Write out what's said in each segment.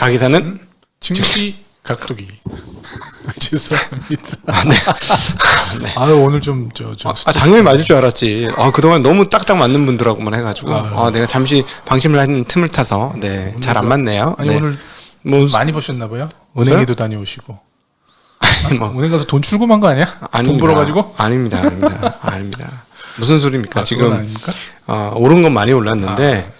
가기사는 증시 각도기. 죄송합니다. 네. 아 오늘 좀 당연히 맞을 줄 알았지. 그동안 너무 딱딱 맞는 분들하고만 해가지고 내가 잠시 방심을 한 틈을 타서 잘 안 맞네요. 아니 네. 오늘 뭐 많이 버셨나 봐요. 은행에도 다녀오시고. 뭐 은행 가서 돈 출금한 거 아니야? 아닙니다. 돈 벌어가지고? 아닙니다. 무슨 소리입니까? 지금 아닙니까? 오른 건 많이 올랐는데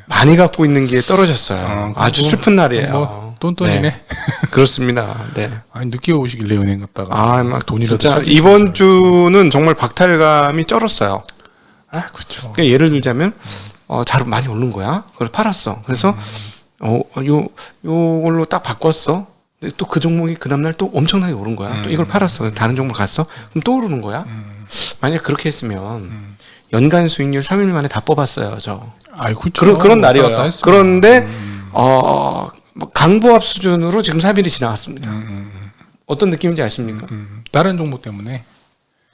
많이 갖고 있는 게 떨어졌어요. 아주 슬픈 날이에요. 뭐 똔똔이네. 네. 그렇습니다. 네. 아니 늦게 오시길래 은행 갔다가 막 돈이라도 진짜 찾으시고 이번 주는 정말 박탈감이 쩔었어요. 그렇죠. 그러니까 예를 들자면 잘 많이 오른 거야. 그래서 팔았어. 그래서 요걸로 딱 바꿨어. 근데 또 그 종목이 그 다음날 또 엄청나게 오른 거야. 또 이걸 팔았어. 다른 종목 갔어. 그럼 또 오르는 거야. 만약 그렇게 했으면 연간 수익률 3일 만에 다 뽑았어요. 그렇죠. 그런 날이에요. 그런데 뭐 강보합 수준으로 지금 3일이 지나갔습니다. 어떤 느낌인지 아십니까? 다른 종목 때문에.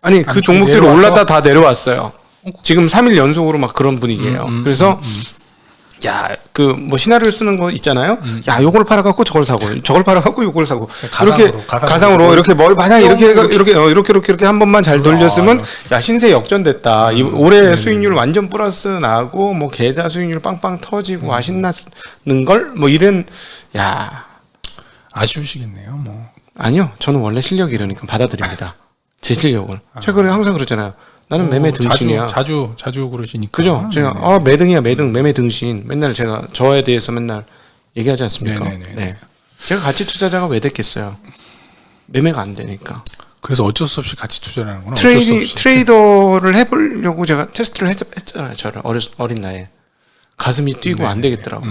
아니 그 종목들이 올랐다 다 내려왔어요. 지금 3일 연속으로 막 그런 분위기예요. 그래서 그 뭐 시나리오 쓰는 거 있잖아요. 요걸 팔아갖고 저걸 사고, 저걸 팔아갖고 요걸 사고. 가상으로 이렇게 만약 이렇게 한 번만 잘 돌렸으면 신세 역전됐다. 올해 수익률 완전 플러스 나고 뭐 계좌 수익률 빵빵 터지고 신나는 걸 뭐 이런 아쉬우시겠네요. 뭐 아니요, 저는 원래 실력이 이러니까 받아들입니다. 제 실력을. 제가 항상 그러잖아요. 나는 매매 등신이야. 자주 그러시니까. 그죠? 제가 매등이야, 매매 등신. 맨날 제가 저에 대해서 맨날 얘기하지 않습니까? 네. 제가 가치 투자자가 왜 됐겠어요? 매매가 안 되니까. 그래서 어쩔 수 없이 가치 투자를 하는구나. 트레이더를 해보려고 제가 테스트를 했잖아요. 저를 어린 나이에. 가슴이 뛰고 안 되겠더라고.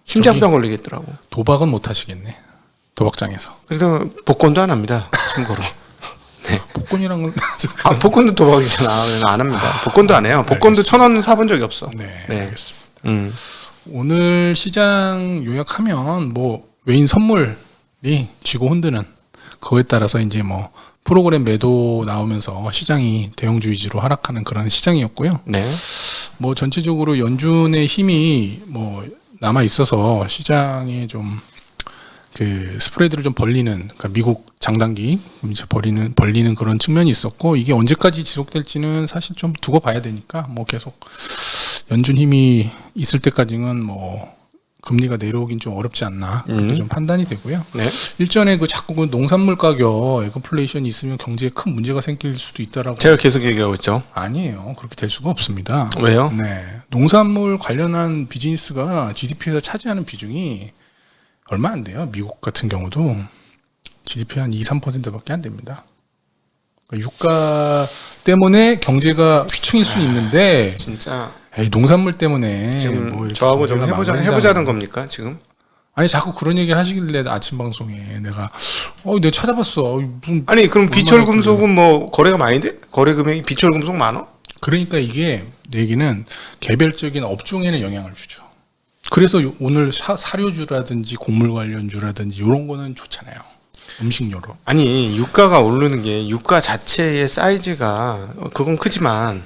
심장병 걸리겠더라고. 도박은 못 하시겠네. 도박장에서. 그래서 복권도 안 합니다. 참고로. 네. 복권이란 건 복권도 도박이잖아. 안 합니다. 복권도 안 해요. 복권도 1,000원 사본 적이 없어. 네. 알겠습니다. 오늘 시장 요약하면 뭐 외인 선물이 쥐고 흔드는 그거에 따라서 이제 뭐 프로그램 매도 나오면서 시장이 대형주 위주로 하락하는 그런 시장이었고요. 네. 뭐 전체적으로 연준의 힘이 뭐 남아 있어서 시장에 좀 그 스프레드를 좀 벌리는, 그러니까 미국 장단기 벌리는 그런 측면이 있었고, 이게 언제까지 지속될지는 사실 좀 두고 봐야 되니까 뭐 계속 연준 힘이 있을 때까지는 뭐 금리가 내려오긴 좀 어렵지 않나 그렇게 좀 판단이 되고요. 네. 일전에 자꾸 그 농산물 가격 에그플레이션이 있으면 경제에 큰 문제가 생길 수도 있다라고. 제가 계속 얘기하고 있죠. 아니에요. 그렇게 될 수가 없습니다. 왜요? 네. 농산물 관련한 비즈니스가 GDP에서 차지하는 비중이 얼마 안 돼요. 미국 같은 경우도 GDP 한 2-3%밖에 안 됩니다. 그러니까 유가 때문에 경제가 휘청일 수 있는데 진짜 농산물 때문에 지금 뭐 저하고 좀 해보자는 겁니까 지금? 아니 자꾸 그런 얘기를 하시길래 아침 방송에 내가 찾아봤어. 아니 그럼 비철 금속은 뭐 거래가 많이 돼? 거래 금액이 비철 금속 많아? 그러니까 이게 얘기는 개별적인 업종에는 영향을 주죠. 그래서 오늘 사료주라든지 곡물 관련주라든지 이런 거는 좋잖아요. 음식료로. 아니 유가가 오르는 게 유가 자체의 사이즈가 그건 크지만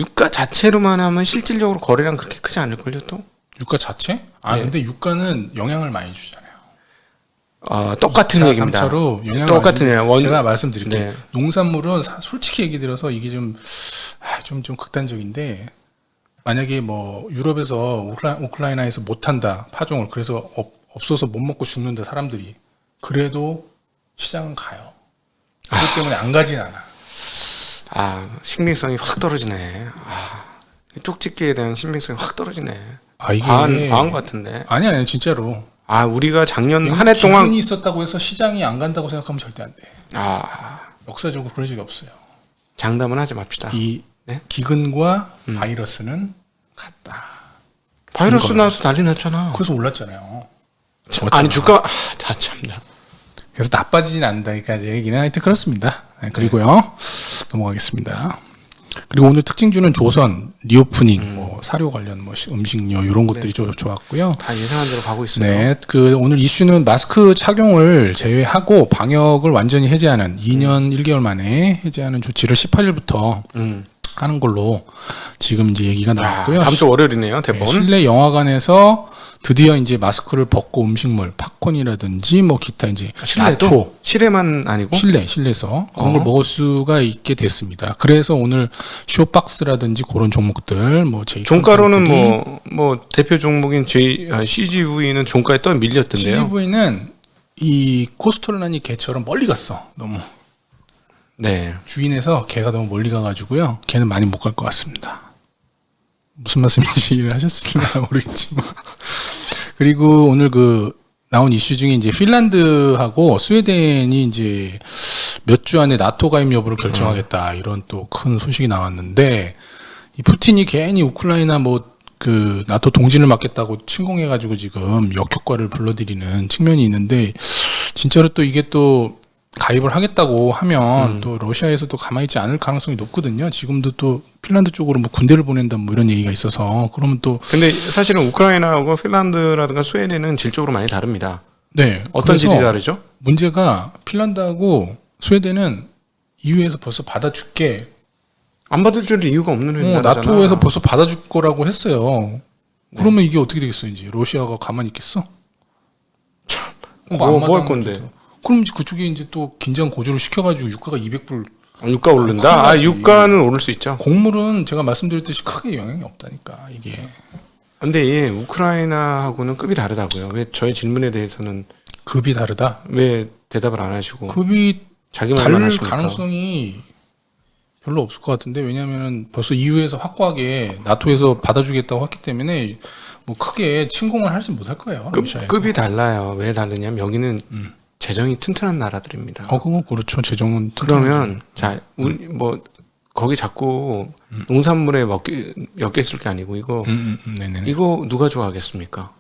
유가 자체로만 하면 실질적으로 거래량 그렇게 크지 않을걸요 또? 유가 자체? 네. 근데 유가는 영향을 많이 주잖아요. 똑같은 얘기입니다. 3차로 영향을 똑같은 얘기. 제가 말씀드릴게요. 네. 농산물은 솔직히 얘기 들어서 이게 좀 극단적인데, 만약에 뭐 유럽에서 우크라이나에서 못한다 파종을, 그래서 없어서 못 먹고 죽는다 사람들이, 그래도 시장은 가요. 그렇기 때문에 안 가진 않아. 신빙성이 확 떨어지네. 쪽집게에 대한 신빙성이 확 떨어지네. 이게 과한 것 같은데. 아니 진짜로. 우리가 작년 한 해 동안 기근이 있었다고 해서 시장이 안 간다고 생각하면 절대 안 돼. 역사적으로 그런 적이 없어요. 장담은 하지 맙시다. 네? 기근과 바이러스는 같다. 바이러스 나서 난리 났잖아. 그래서 올랐잖아요. 아니 주가 참나. 그래서 나빠지진 않는다니까 얘기는 하여튼 그렇습니다. 네, 그리고요 넘어가겠습니다. 그리고 오늘 특징주는 조선, 리오프닝, 뭐 사료 관련, 뭐 음식료 이런 것들이 좋았고요. 다 예상한 대로 가고 있어요. 네, 오늘 이슈는 마스크 착용을 제외하고 방역을 완전히 해제하는 2년 1개월 만에 해제하는 조치를 18일부터 하는 걸로 지금 이제 얘기가 나왔고요. 다음 주 월요일이네요, 대본. 실내 영화관에서 드디어 이제 마스크를 벗고 음식물, 팝콘이라든지 뭐 기타 이제 실내도? 나초, 실내만 아니고? 실내에서 그런 걸 먹을 수가 있게 됐습니다. 그래서 오늘 쇼박스라든지 그런 종목들 뭐 종가로는 뭐 대표 종목인 CGV는 종가에 또 밀렸던데요. CGV는 이 코스톨라니 개처럼 멀리 갔어. 너무. 네. 주인에서 개가 너무 멀리 가가지고요. 개는 많이 못 갈 것 같습니다. 무슨 말씀인지 이해하셨을까 모르겠지만. 그리고 오늘 그 나온 이슈 중에 이제 핀란드하고 스웨덴이 이제 몇 주 안에 나토 가입 여부를 결정하겠다 이런 또 큰 소식이 나왔는데 이 푸틴이 괜히 우크라이나 뭐 그 나토 동진을 막겠다고 침공해가지고 지금 역효과를 불러들이는 측면이 있는데 진짜로 또 이게 또 가입을 하겠다고 하면 또 러시아에서도 가만히 있지 않을 가능성이 높거든요. 지금도 또 핀란드 쪽으로 뭐 군대를 보낸다 뭐 이런 얘기가 있어서 그러면 또 근데 사실은 우크라이나하고 핀란드라든가 스웨덴은 질적으로 많이 다릅니다. 네. 어떤 질이 다르죠? 문제가 핀란드하고 스웨덴은 EU에서 벌써 받아줄게. 안 받아줄 이유가 없는 나라잖아. 나토에서 벌써 받아줄 거라고 했어요. 그러면 이게 어떻게 되겠어, 이제 러시아가 가만히 있겠어? 뭐 할 건데? 그럼 이제 그쪽에 이제 또 긴장 고조를 시켜가지고 유가가 200불. 유가 오른다? 유가는 오를 수 있죠. 곡물은 제가 말씀드렸듯이 크게 영향이 없다니까 이게. 근데 이 우크라이나하고는 급이 다르다고요. 왜 저의 질문에 대해서는 급이 다르다? 왜 대답을 안 하시고 급이 자기 말만 다를 하십니까? 가능성이 별로 없을 것 같은데 왜냐하면 벌써 EU에서 확고하게 나토에서 받아주겠다고 했기 때문에 뭐 크게 침공을 하지 못할 거예요. 러시아에서. 급이 달라요. 왜 다르냐면 여기는 재정이 튼튼한 나라들입니다. 그건 그렇죠. 재정은 그러면 자, 우리 뭐 거기 자꾸 농산물에 엮여 있을 게 아니고 이거 네네네. 이거 누가 좋아하겠습니까?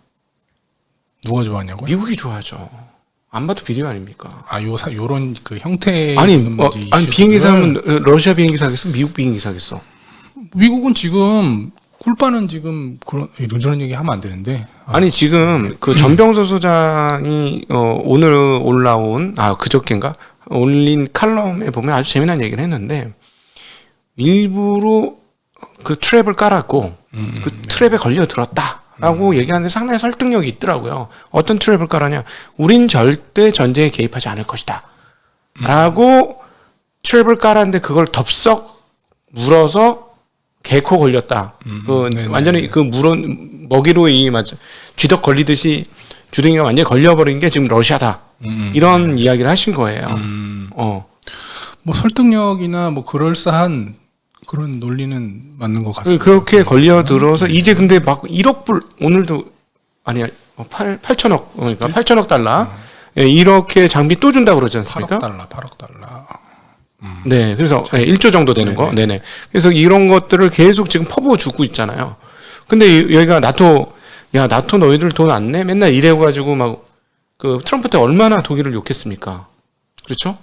누가 좋아하냐고요? 미국이 좋아하죠. 안 봐도 비디오 아닙니까? 요런 그 형태 아니 비행기 사면 러시아 비행기 사겠어? 미국 비행기 사겠어? 미국은 지금 꿀빠는 지금 그런 얘기 하면 안 되는데. 아니 지금 그 전병서 소장이 오늘 올라온 그저께인가 올린 칼럼에 보면 아주 재미난 얘기를 했는데 일부러 그 트랩을 깔았고 그 트랩에 걸려 들었다라고 얘기하는데 상당히 설득력이 있더라고요. 어떤 트랩을 깔았냐? 우린 절대 전쟁에 개입하지 않을 것이다. 라고 트랩을 깔았는데 그걸 덥석 물어서 개코 걸렸다. 완전히 그 먹이로 쥐덕 걸리듯이 주둥이가 완전히 걸려버린 게 지금 러시아다. 이런 이야기를 하신 거예요. 뭐 설득력이나 뭐 그럴싸한 그런 논리는 맞는 것 같습니다. 그렇게 걸려들어서 이제 근데 막 1억 불 오늘도 아니야 8천억 그러니까 8천억 달러 이렇게 장비 또 준다고 그러지 않습니까? 8억 달러. 네, 그래서 1조 정도 되는 거. 네네. 그래서 이런 것들을 계속 지금 퍼부어 주고 있잖아요. 근데 여기가 나토 너희들 돈 안 내? 맨날 이래가지고 막 그 트럼프 때 얼마나 독일을 욕했습니까? 그렇죠?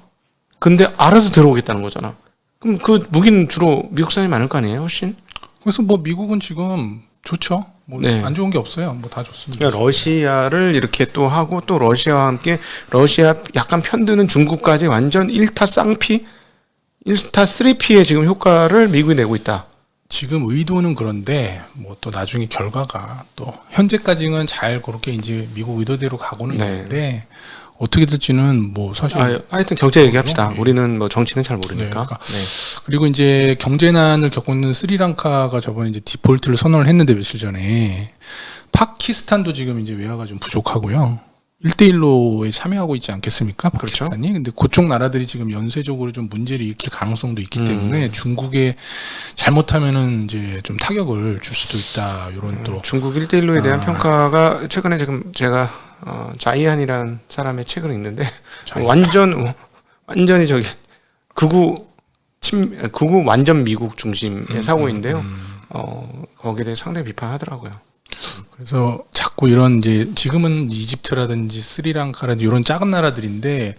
근데 알아서 들어오겠다는 거잖아. 그럼 그 무기는 주로 미국산이 많을 거 아니에요, 훨씬? 그래서 뭐 미국은 지금 좋죠. 뭐 안 좋은 게 없어요. 뭐 다 좋습니다. 그러니까 러시아를 이렇게 또 하고 또 러시아와 함께 러시아 약간 편드는 중국까지 완전 1타 쌍피, 1타 3P의 지금 효과를 미국이 내고 있다. 지금 의도는 그런데 뭐 또 나중에 결과가 또 현재까지는 잘 그렇게 이제 미국 의도대로 가고는 있는데 어떻게 될지는 뭐 사실 하여튼 경제 얘기합시다. 우리는 뭐 정치는 잘 모르니까. 그리고 이제 경제난을 겪고 있는 스리랑카가 저번에 이제 디폴트를 선언을 했는데 며칠 전에 파키스탄도 지금 이제 외화가 좀 부족하고요. 1대1로에 참여하고 있지 않겠습니까? 파키스탄이. 그렇죠. 근데 그쪽 나라들이 지금 연쇄적으로 좀 문제를 일으킬 가능성도 있기 때문에 중국에 잘못하면은 이제 좀 타격을 줄 수도 있다. 이런 또 중국 1대1로에 대한 평가가 최근에 지금 제가 자이안이라는 사람의 책을 읽는데 완전히 저기 극우 완전 미국 중심의 사고인데요. 거기에 대해 상당히 비판하더라고요. 그래서 자꾸 이런 이제 지금은 이집트라든지 스리랑카라든지 이런 작은 나라들인데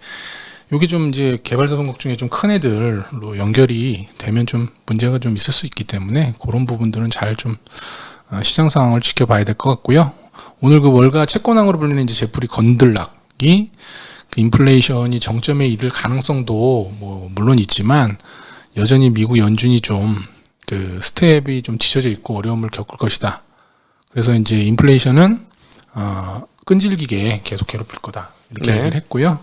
요게 좀 이제 개발도상국 중에 좀 큰 애들로 연결이 되면 좀 문제가 좀 있을 수 있기 때문에 그런 부분들은 잘 좀 시장 상황을 지켜봐야 될 것 같고요. 오늘 그 월가 채권왕으로 불리는 이제 제프리 건들락이 그 인플레이션이 정점에 이를 가능성도 뭐 물론 있지만 여전히 미국 연준이 좀 그 스텝이 좀 뒤쳐져 있고 어려움을 겪을 것이다. 그래서 이제 인플레이션은 끈질기게 계속 괴롭힐 거다 이렇게 네. 얘기를 했고요.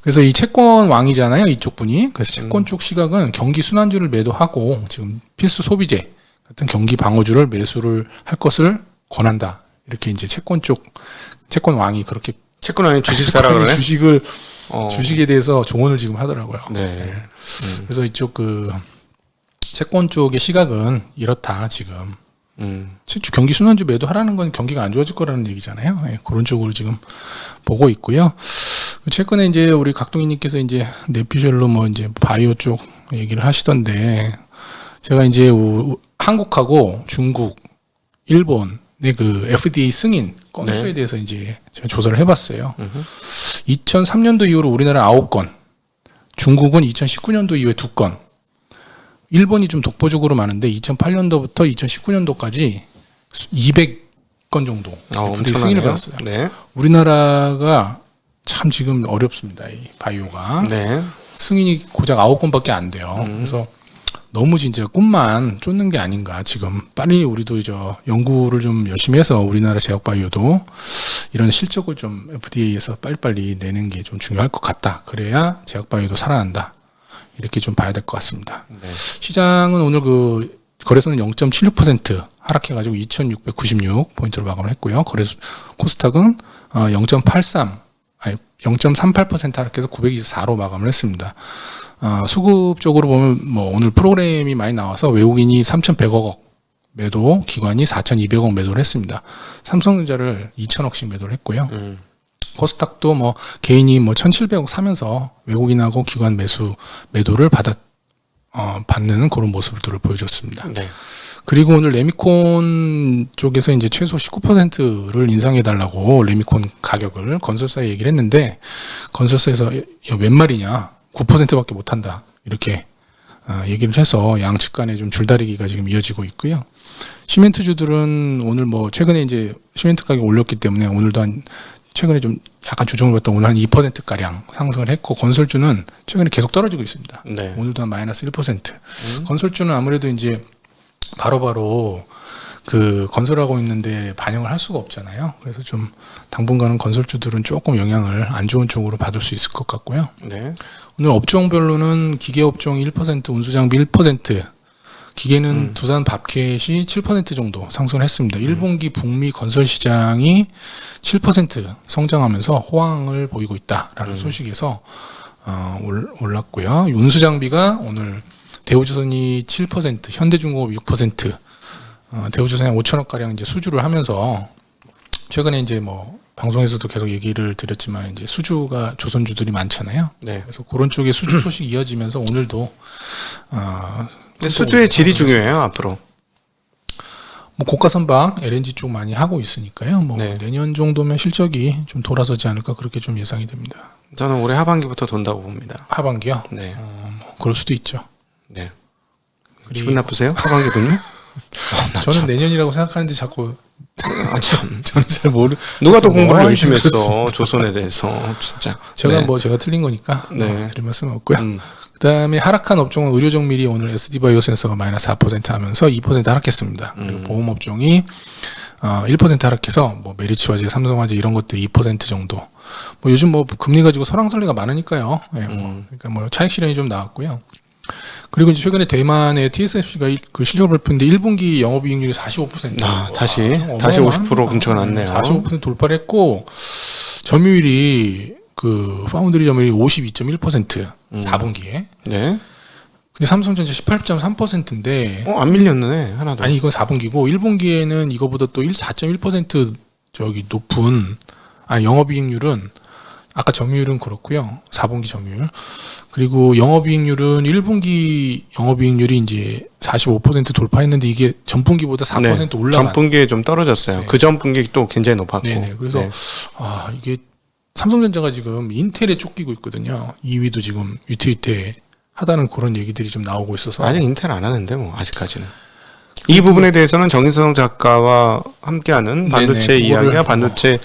그래서 이 채권 왕이잖아요, 이쪽 분이. 그래서 채권 쪽 시각은 경기 순환주를 매도하고 지금 필수 소비재 같은 경기 방어주를 매수를 할 것을 권한다. 이렇게 이제 채권 왕이 그렇게 채권 아닌 주식 사라 그러네. 주식에 대해서 조언을 지금 하더라고요. 네. 그래서 이쪽 그 채권 쪽의 시각은 이렇다 지금. 경기 순환주 매도하라는 건 경기가 안 좋아질 거라는 얘기잖아요. 예, 그런 쪽으로 지금 보고 있고요. 최근에 이제 우리 각동희님께서 이제 내피셜로 뭐 이제 바이오 쪽 얘기를 하시던데 제가 이제 한국하고 중국, 일본의 그 FDA 승인 건수에 네. 대해서 이제 제가 조사를 해봤어요. 2003년도 이후로 우리나라 9건, 중국은 2019년도 이후에 2건, 일본이 좀 독보적으로 많은데 2008년도부터 2019년도까지 200건 정도 FDA 승인을 받았어요. 네. 우리나라가 참 지금 어렵습니다. 이 바이오가. 네. 승인이 고작 9건밖에 안 돼요. 그래서 너무 진짜 꿈만 쫓는 게 아닌가. 지금 빨리 우리도 연구를 좀 열심히 해서 우리나라 제약 바이오도 이런 실적을 좀 FDA에서 빨리빨리 내는 게 좀 중요할 것 같다. 그래야 제약 바이오도 살아난다. 이렇게 좀 봐야 될 것 같습니다. 네. 시장은 오늘 그 거래소는 0.76% 하락해가지고 2,696포인트로 마감을 했고요. 거래소 코스닥은 0.38% 하락해서 924로 마감을 했습니다. 수급적으로 보면 뭐 오늘 프로그램이 많이 나와서 외국인이 3,100억 매도, 기관이 4,200억 매도를 했습니다. 삼성전자를 2,000억씩 매도를 했고요. 코스닥도 뭐 개인이 뭐 1,700억 사면서 외국인하고 기관 매도를 받는 그런 모습들을 보여줬습니다. 네. 그리고 오늘 레미콘 쪽에서 이제 최소 19%를 인상해달라고 레미콘 가격을 건설사에 얘기를 했는데 건설사에서 웬 말이냐 9%밖에 못한다 이렇게 얘기를 해서 양측 간에 좀 줄다리기가 지금 이어지고 있고요. 시멘트주들은 오늘 뭐 최근에 이제 시멘트 가격 올렸기 때문에 오늘도 최근에 좀 약간 조정을 받다 오늘 한 2%가량 상승을 했고 건설주는 최근에 계속 떨어지고 있습니다. 네. 오늘도 한 마이너스 1%. 건설주는 아무래도 이제 바로바로 그 건설하고 있는데 반영을 할 수가 없잖아요. 그래서 좀 당분간은 건설주들은 조금 영향을 안 좋은 쪽으로 받을 수 있을 것 같고요. 네. 오늘 업종별로는 기계업종이 1%, 운수장비 1%, 기계는 두산 밥켓이 7% 정도 상승을 했습니다. 1분기 북미 건설 시장이 7% 성장하면서 호황을 보이고 있다라는 소식에서 올랐고요. 운수장비가 오늘 대우조선이 7%, 현대중공업 6%, 대우조선이 5천억 가량 이제 수주를 하면서 최근에 이제 뭐 방송에서도 계속 얘기를 드렸지만 이제 수주가 조선주들이 많잖아요. 네. 그래서 그런 쪽에 수주 소식 이어지면서 오늘도 근데 수주의 질이 중요해요 앞으로. 뭐 고가 선박 LNG 쪽 많이 하고 있으니까요. 뭐 네. 내년 정도면 실적이 좀 돌아서지 않을까 그렇게 좀 예상이 됩니다. 저는 올해 하반기부터 돈다고 봅니다. 하반기요? 네. 뭐 그럴 수도 있죠. 네. 그리고 기분 나쁘세요? 하반기 돈요? 저는 내년이라고 생각하는데 자꾸 아 참. 저는 잘 누가 더 공부를 뭐 열심히 했어 그렇습니다. 조선에 대해서 진짜. 제가 네. 뭐 제가 틀린 거니까 네. 드릴 말씀 없고요. 그다음에 하락한 업종은 의료정밀이 오늘 SD바이오센서가 마이너스 4% 하면서 2% 하락했습니다. 그리고 보험업종이 1% 하락해서 뭐 메리츠화재, 삼성화재 이런 것들이 2% 정도. 뭐 요즘 뭐 금리 가지고 설왕설래가 많으니까요. 예, 뭐 그러니까 뭐 차익 실현이 좀 나왔고요. 그리고 이제 최근에 대만의 TSMC가 그 실적을 발표했는데 1분기 영업이익률이 45%. 다시 50% 근처가 났네요. 45% 돌파를 했고 점유율이 그 파운드리 점유율이 52.1% 4분기에. 네. 근데 삼성전자 18.3%인데 안 밀렸네 하나도. 아니 이건 4분기고 1분기에는 이거보다 또 4.1% 저기 높은 영업이익률은 아까 점유율은 그렇고요. 4분기 점유율. 그리고 영업이익률은 1분기 영업이익률이 이제 45% 돌파했는데 이게 전분기보다 4% 올라간. 전분기에 좀 떨어졌어요. 네. 그 전분기 또 굉장히 높았고. 네네. 그래서 이게 삼성전자가 지금 인텔에 쫓기고 있거든요. 2위도 지금 위태위태 하다는 그런 얘기들이 좀 나오고 있어서 아직 인텔 안 하는데 뭐 아직까지는. 이 부분에 대해서는 정인성 작가와 함께하는 반도체 이야기와 반도체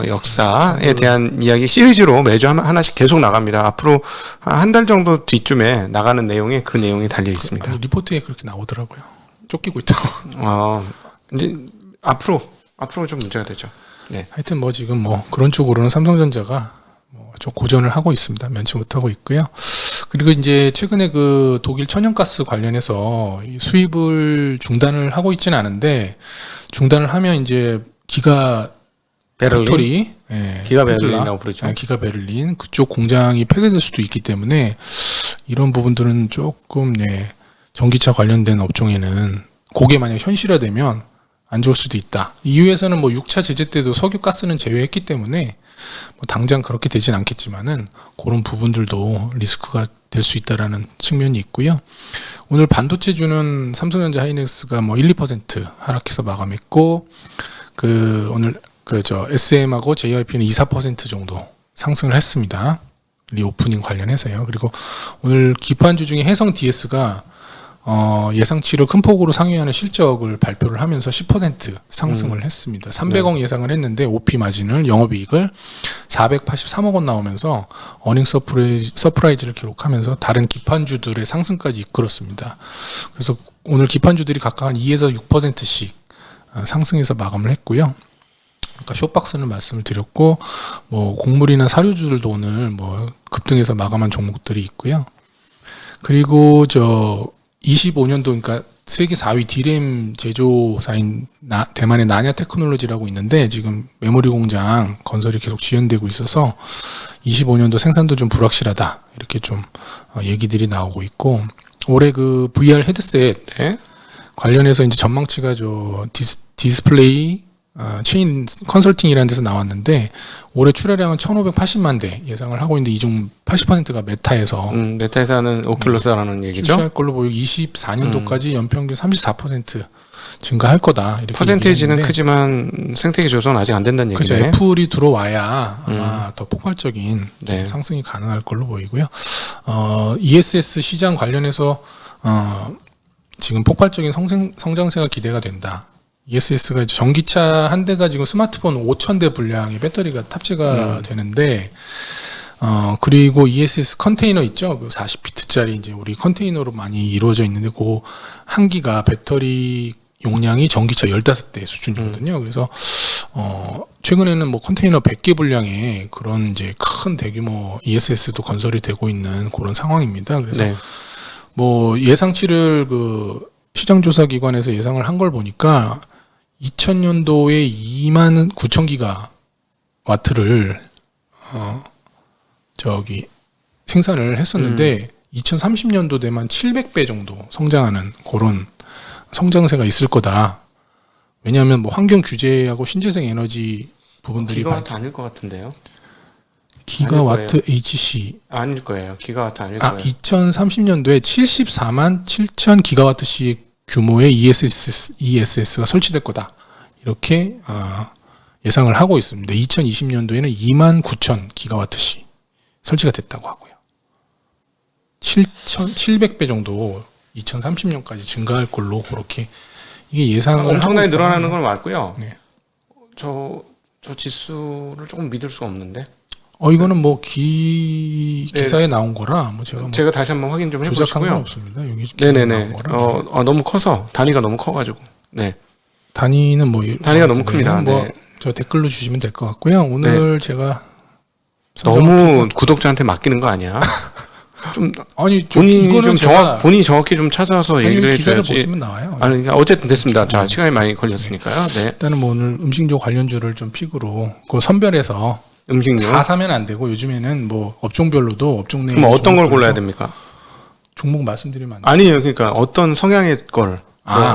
역사에 대한 이야기 시리즈로 매주 하나씩 계속 나갑니다. 앞으로 한 달 정도 뒤쯤에 나가는 내용에 그 내용이 달려 있습니다. 아니, 리포트에 그렇게 나오더라고요. 쫓기고 있다고. 이제 앞으로 좀 문제가 되죠. 네. 하여튼 뭐 지금 뭐 그런 쪽으로는 삼성전자가 뭐 좀 고전을 하고 있습니다. 면치 못하고 있고요. 그리고 이제 최근에 그 독일 천연가스 관련해서 이 수입을 중단을 하고 있지는 않은데 중단을 하면 이제 기가 베를린? 팩토리, 예, 기가 테슬라, 베를린이라고 부르죠. 기가 베를린 그쪽 공장이 폐쇄될 수도 있기 때문에 이런 부분들은 조금 전기차 관련된 업종에는 그게 만약 현실화되면 안 좋을 수도 있다. EU에서는 뭐 6차 제재 때도 석유 가스는 제외했기 때문에 뭐 당장 그렇게 되진 않겠지만은 그런 부분들도 리스크가 될 수 있다라는 측면이 있고요. 오늘 반도체주는 삼성전자 하이닉스가 뭐 1, 2% 하락해서 마감했고 그 오늘 SM하고 JYP는 2, 4% 정도 상승을 했습니다. 리오프닝 관련해서요. 그리고 오늘 기판주 중에 해성 DS가 예상치를 큰 폭으로 상회하는 실적을 발표를 하면서 10% 상승을 했습니다. 300억 예상을 했는데 OP 마진을 영업이익을 483억 원 나오면서 어닝 서프라이즈를 기록하면서 다른 기판주들의 상승까지 이끌었습니다. 그래서 오늘 기판주들이 각각 한 2에서 6%씩 상승해서 마감을 했고요. 아까 쇼박스는 말씀을 드렸고 뭐 곡물이나 사료주들도 오늘 뭐 급등해서 마감한 종목들이 있고요. 그리고 25년도 그러니까 세계 4위 D램 제조사인 대만의 나냐 테크놀로지라고 있는데 지금 메모리 공장 건설이 계속 지연되고 있어서 25년도 생산도 좀 불확실하다 이렇게 좀 얘기들이 나오고 있고 올해 그 VR 헤드셋 관련해서 이제 전망치가 디스플레이 체인 컨설팅이라는 데서 나왔는데 올해 출하량은 1,580만 대 예상을 하고 있는데 이 중 80%가 메타에서 메타에서 하는 오큘러스라는 얘기죠. 출시할 걸로 보이고 24년도까지 연평균 34% 증가할 거다. 이렇게 퍼센테이지는 얘기했는데 크지만 생태계 조성은 아직 안 된다는 그렇죠. 얘기네. 애플이 들어와야 아마 더 폭발적인 네. 상승이 가능할 걸로 보이고요. ESS 시장 관련해서 지금 폭발적인 성장세가 기대가 된다. ESS가 이제 전기차 한 대가 지금 스마트폰 5,000대 분량의 배터리가 탑재가 되는데, 그리고 ESS 컨테이너 있죠? 그 40피트짜리 이제 우리 컨테이너로 많이 이루어져 있는데, 그 한 기가 배터리 용량이 전기차 15대 수준이거든요. 그래서, 최근에는 뭐 컨테이너 100개 분량의 그런 이제 큰 대규모 ESS도 건설이 되고 있는 그런 상황입니다. 그래서 뭐 예상치를 그 시장조사기관에서 예상을 한 걸 보니까 2000년도에 29,000기가 와트를 생산을 했었는데 2030년도 되면 700배 정도 성장하는 그런 성장세가 있을 거다. 왜냐하면 뭐 환경 규제하고 신재생 에너지 부분들이 기가와트 아닐 것 같은데요. 기가와트 HC 아닐 거예요. 기가와트 아닐 거예요. 2030년도에 74만 7천 기가와트씩 규모의 ESS가 설치될 거다. 이렇게 예상을 하고 있습니다. 2020년도에는 2만 9천 기가와트씩 설치가 됐다고 하고요. 700배 정도 2030년까지 증가할 걸로 그렇게 이게 예상을 엄청나게 하고 늘어나는 건 맞고요. 네. 저 지수를 조금 믿을 수가 없는데. 이거는 뭐 기사에 나온 거라 뭐 제가 다시 한번 확인 좀 조작한 건 해보시고요. 없습니다. 여기 기사에 네네네. 나온 거라. 너무 커서 단위가 너무 커가지고. 네. 단위는 뭐 단위가 너무 큽니다. 뭐 네. 저 댓글로 주시면 될 것 같고요. 오늘 제가 너무 구독자한테 맡기는 거 아니야? 좀 아니 본인이 본인이 정확히 좀 찾아서 얘기를 기사를 해줘야지. 보시면 나와요. 아니 그러니까 어쨌든 됐습니다. 자, 시간이 많이 걸렸으니까요. 네. 일단은 뭐 오늘 음식료 관련주를 좀 픽으로 그 선별해서 음식료 다 사면 안 되고 요즘에는 뭐 업종별로도 업종 내 그럼 어떤 걸 골라야 됩니까? 종목 말씀드리면 안 돼요. 아니에요. 그러니까 어떤 성향의 걸.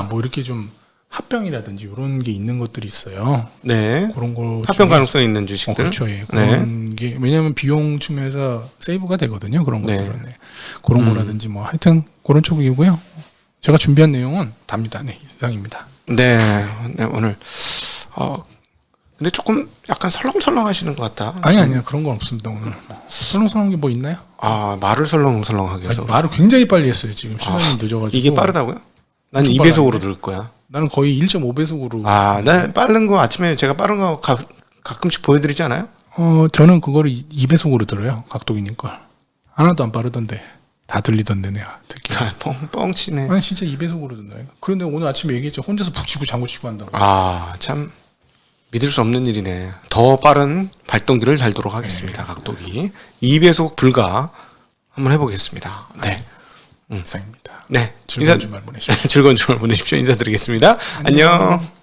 뭐 이렇게 좀 합병이라든지 이런 게 있는 것들이 있어요. 네. 그런 거 합병 가능성 있는 주식들. 그렇죠. 예. 그런 게 왜냐하면 비용 측면에서 세이브가 되거든요. 그런 것들은 그런 거라든지 뭐 하여튼 그런 쪽이고요. 제가 준비한 내용은 답니다. 네, 이상입니다. 네, 오늘 근데 조금 약간 설렁설렁 하시는 것 같다. 아니요 그런 건 없습니다. 오늘 설렁설렁한 게 뭐 있나요? 말을 설렁설렁하게 해서 말을 굉장히 빨리 했어요. 지금 시간이 늦어가지고. 이게 빠르다고요? 나는 2배속으로 들을 거야. 나는 거의 1.5배속으로. 나 빠른 거 아침에 제가 빠른 거 가끔씩 보여드리지 않아요? 저는 그거를 2배속으로 들어요. 각도기님 걸. 하나도 안 빠르던데. 다 들리던데 내가 듣기. 뻥치네. 아니 진짜 2배속으로 듣나요? 그런데 오늘 아침에 얘기했죠. 혼자서 북치고 장구치고 한다고. 참. 믿을 수 없는 일이네. 더 빠른 발동기를 달도록 하겠습니다. 각도기 2배속 불가 한번 해보겠습니다. 네. 이상입니다. 네. 즐거운 주말 보내십시오. 즐거운 주말 보내십시오. 인사드리겠습니다. 안녕.